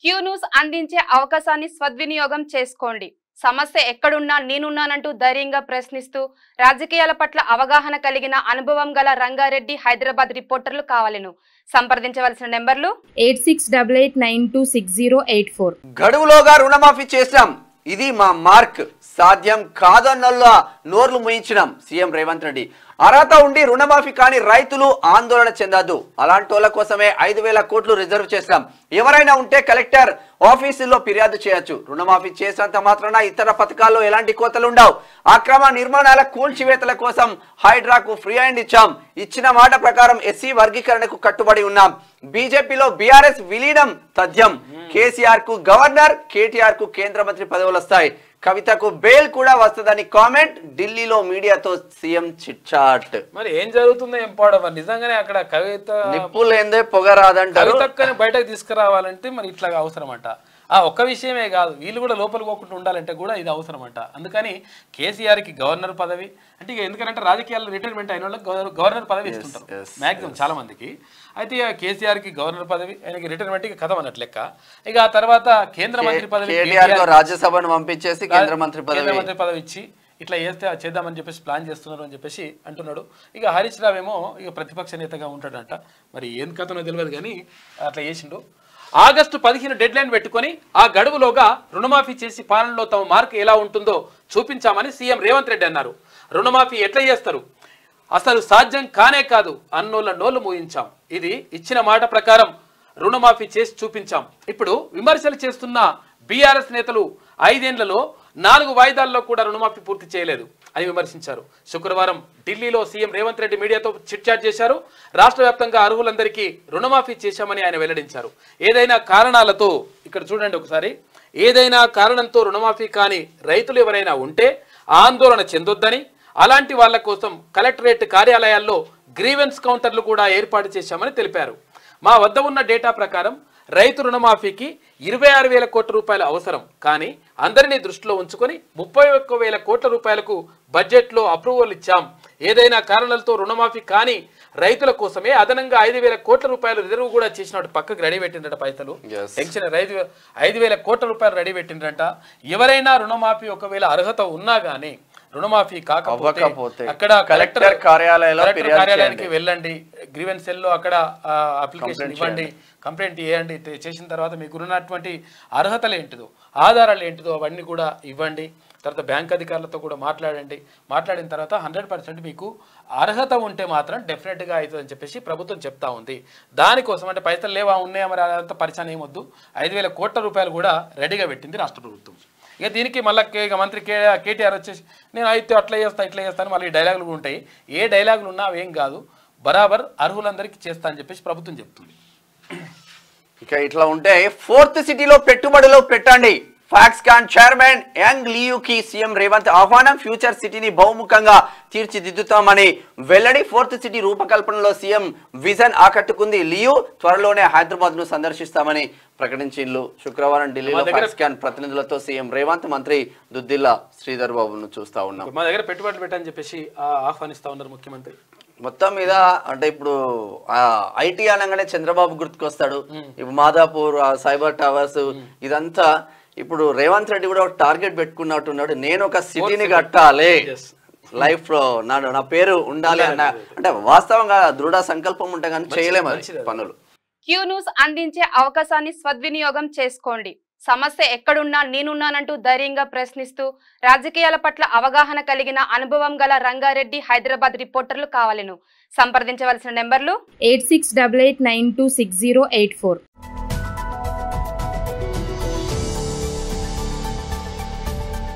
Q news అందించే అవకాశాన్ని సద్వినియోగం చేసుకోండి. సమస్య ఎక్కడున్నా నేనున్నానంటూ ధైర్యంగా ప్రశ్నిస్తూ రాజకీయాల పట్ల అవగాహన కలిగిన అనుభవం గల రంగారెడ్డి హైదరాబాద్ రిపోర్టర్లు కావాలను సంప్రదించవలసిన నెంబర్లు 8688926084. గడువులోగా రుణమాఫీ చేశాం, ఇది మా మార్క్. సాధ్యం కాదన్నల్లా నోర్లు ముయించినాం సీఎం రేవంత్ రెడ్డి. అర్హత ఉండి రుణమాఫీ కాని రైతులు ఆందోళన చెందొద్దు. అలాంటి వాళ్ళ కోసమే 5,000 కోట్లు రిజర్వ్ చేశాం. ఎవరైనా ఉంటే కలెక్టర్ ఆఫీసుల్లో ఫిర్యాదు చేయొచ్చు. రుణమాఫీ చేసినంత మాత్రాన ఇతర పథకాల్లో ఎలాంటి కోతలుండవు. అక్రమ నిర్మాణాల కూల్చివేతల కోసం హైడ్రాకు ఫ్రీ హ్యాండ్ ఇచ్చాం. ఇచ్చిన మాట ప్రకారం ఎస్సీ వర్గీకరణకు కట్టుబడి ఉన్నాం. బీజేపీలో బీఆర్ఎస్ విలీనం తథ్యం. కేసీఆర్ కు గవర్నర్, కేటీఆర్ కు కేంద్ర మంత్రి పదవులు వస్తాయి. కవితకు బెయిల్ కూడా వస్తుందని కామెంట్. ఢిల్లీలో మీడియాతో సీఎం చిట్చాట్. మరి ఏం జరుగుతుందో ఏం పోవడం నిజంగానే అక్కడ కవిత నిప్పులేందే పొగరాదంటారు. కవితక్కని బయటకు తీసుకురావాలంటే మరి ఇట్లా అవసరం అంట. ఆ ఒక్క విషయమే కాదు, వీళ్ళు కూడా లోపలికి పోకుండా ఉండాలంటే కూడా ఇది అవసరం అంట. అందుకని కేసీఆర్కి గవర్నర్ పదవి అంటే ఎందుకంటే రాజకీయాల్లో రిటైర్మెంట్ అయిన వాళ్ళకి గవర్నర్ పదవి ఇస్తుంటారు మ్యాక్సిమం చాలా మందికి. అయితే కేసీఆర్కి గవర్నర్ పదవి, ఆయనకి రిటైర్మెంట్కి కథం అన్నట్లు లెక్క. ఇక ఆ తర్వాత కేంద్ర మంత్రి పదవి రాజ్యసభను పంపించేసి కేంద్ర మంత్రి పదవి ఇచ్చి ఇట్లా చేద్దామని చెప్పేసి ప్లాన్ చేస్తున్నారు అని చెప్పేసి అంటున్నాడు. ఇక హరీష్ రావు ఏమో ఇక ప్రతిపక్ష నేతగా ఉంటాడంట. మరి ఏం కథనో తెలియదు కానీ అట్లా చేసిండు. ఆగస్టు 15 డెడ్ లైన్ పెట్టుకొని ఆ గడువులోగా రుణమాఫీ చేసి పాలనలో తమ మార్క్ ఎలా ఉంటుందో చూపించామని సీఎం రేవంత్ రెడ్డి అన్నారు. రుణమాఫీ ఎట్లా చేస్తారు, అసలు సాధ్యం కానే కాదు అన్నోళ్ళ నోళ్లు మూయించాం. ఇది ఇచ్చిన మాట ప్రకారం రుణమాఫీ చేసి చూపించాం. ఇప్పుడు విమర్శలు చేస్తున్న బీఆర్ఎస్ నేతలు 5 ఏళ్లలో 4 వాయిదాల్లో కూడా రుణమాఫీ పూర్తి చేయలేదు అని విమర్శించారు. శుక్రవారం ఢిల్లీలో సీఎం రేవంత్ రెడ్డి మీడియాతో చిట్చాట్ చేశారు. రాష్ట్ర వ్యాప్తంగా అర్హులందరికీ రుణమాఫీ చేశామని ఆయన వెల్లడించారు. ఏదైనా కారణాలతో ఇక్కడ చూడండి ఒకసారి, ఏదైనా కారణంతో రుణమాఫీ కాని రైతులు ఎవరైనా ఉంటే ఆందోళన చెందొద్దని, అలాంటి వాళ్ళ కోసం కలెక్టరేట్ కార్యాలయాల్లో గ్రీవెన్స్ కౌంటర్లు కూడా ఏర్పాటు చేశామని తెలిపారు. మా వద్ద ఉన్న డేటా ప్రకారం రైతు రుణమాఫీకి 26,000 కోట్ల రూపాయలు అవసరం. కానీ అందరినీ దృష్టిలో ఉంచుకొని 31,000 కోట్ల రూపాయలకు బడ్జెట్లో అప్రూవల్ ఇచ్చాం. ఏదైనా కారణాలతో రుణమాఫీ కానీ రైతుల కోసమే అదనంగా 5,000 కోట్ల రూపాయలు రిజర్వ్ కూడా చేసినట్టు పక్కకు రెడీ పెట్టిండ్రట. పైసలు టెన్షన్ 5,000 కోట్ల రూపాయలు రెడీ పెట్టిండ్రంట. ఎవరైనా రుణమాఫీ ఒకవేళ అర్హత ఉన్నా గానీ రుణమాఫీ కాకపోతే అక్కడ కలెక్టర్ కార్యాలయానికి వెళ్ళండి, గ్రీవెన్స్ సెల్లో అక్కడ అప్లికేషన్ ఇవ్వండి, కంప్లైంట్ చేయండి. చేసిన తర్వాత మీకు ఉన్నటువంటి అర్హతలు ఏంటిదో, ఆధారాలు ఏంటిదో అవన్నీ కూడా ఇవ్వండి. తర్వాత బ్యాంక్ అధికారులతో కూడా మాట్లాడండి. మాట్లాడిన తర్వాత 100% మీకు అర్హత ఉంటే మాత్రం డెఫినెట్గా అవుతుందని చెప్పేసి ప్రభుత్వం చెప్తా ఉంది. దానికోసం అంటే పైసలు లేవా ఉన్నాయా మరి అదంతా పరిచయం ఏమొద్దు, 5,000 కోట్ల రూపాయలు కూడా రెడీగా పెట్టింది రాష్ట్ర ప్రభుత్వం. ఇక దీనికి మళ్ళీ ఇక మంత్రి కేటీఆర్ వచ్చేసి నేను అయితే అట్లా చేస్తా ఇట్లా చేస్తాను మళ్ళీ డైలాగులు ఉంటాయి. ఏ డైలాగులు ఉన్నా అవేం కాదు, బరాబర్ అర్హులందరికీ చేస్తా అని చెప్పేసి ప్రభుత్వం చెప్తుంది. ఇక ఇట్లా ఉంటే 4th సిటీలో పెట్టుబడులు పెట్టండి. ఫాక్స్కాన్ చైర్మన్ యంగ్ లియూకి సీఎం రేవంత్ ఆహ్వానం. ఫ్యూచర్ సిటీని బహుముఖంగా తీర్చిదిద్దుతామని వెల్లడి. 4th సిటీ రూపకల్పనలో సీఎం విజన్ ఆకట్టుకుంది. లియూ త్వరలోనే హైదరాబాద్ ను సందర్శిస్తామని ప్రకటించిండ్రు. శుక్రవారం ఢిల్లీలో ఫాక్స్కాన్ ప్రతినిధులతో సీఎం రేవంత్, మంత్రి దుద్దిల్లా శ్రీధర్ బాబును చూస్తా ఉన్నాం. మా దగ్గర పెట్టుబడులు పెట్టని చెప్పేసి ఆహ్వానిస్తా ఉన్నారు ముఖ్యమంత్రి. మొత్తం మీద అంటే ఇప్పుడు ఐటీ అనగానే చంద్రబాబు గుర్తుకొస్తాడు. ఇప్పుడు మాదాపూర్, సైబర్ టవర్స్ ఇదంతా ఇప్పుడు రేవంత్ రెడ్డి కూడా ఒక టార్గెట్ పెట్టుకున్నట్టున్నాడు. నేను ఒక సిటీని కట్టాలి, లైఫ్ లో నా పేరు ఉండాలి అన్న అంటే వాస్తవంగా దృఢ సంకల్పం ఉంటే కానీ చేయలేము పనులు. క్యూ న్యూస్ అందించే అవకాశాన్ని సద్వినియోగం చేసుకోండి. సమస్య ఎక్కడున్నా నేనున్నానంటూ ధైర్యంగా ప్రశ్నిస్తూ రాజకీయాల పట్ల అవగాహన కలిగిన అనుభవం గల రంగారెడ్డి హైదరాబాద్ రిపోర్టర్లు కావాలను సంప్రదించవలసిన నెంబర్లు 8688926084.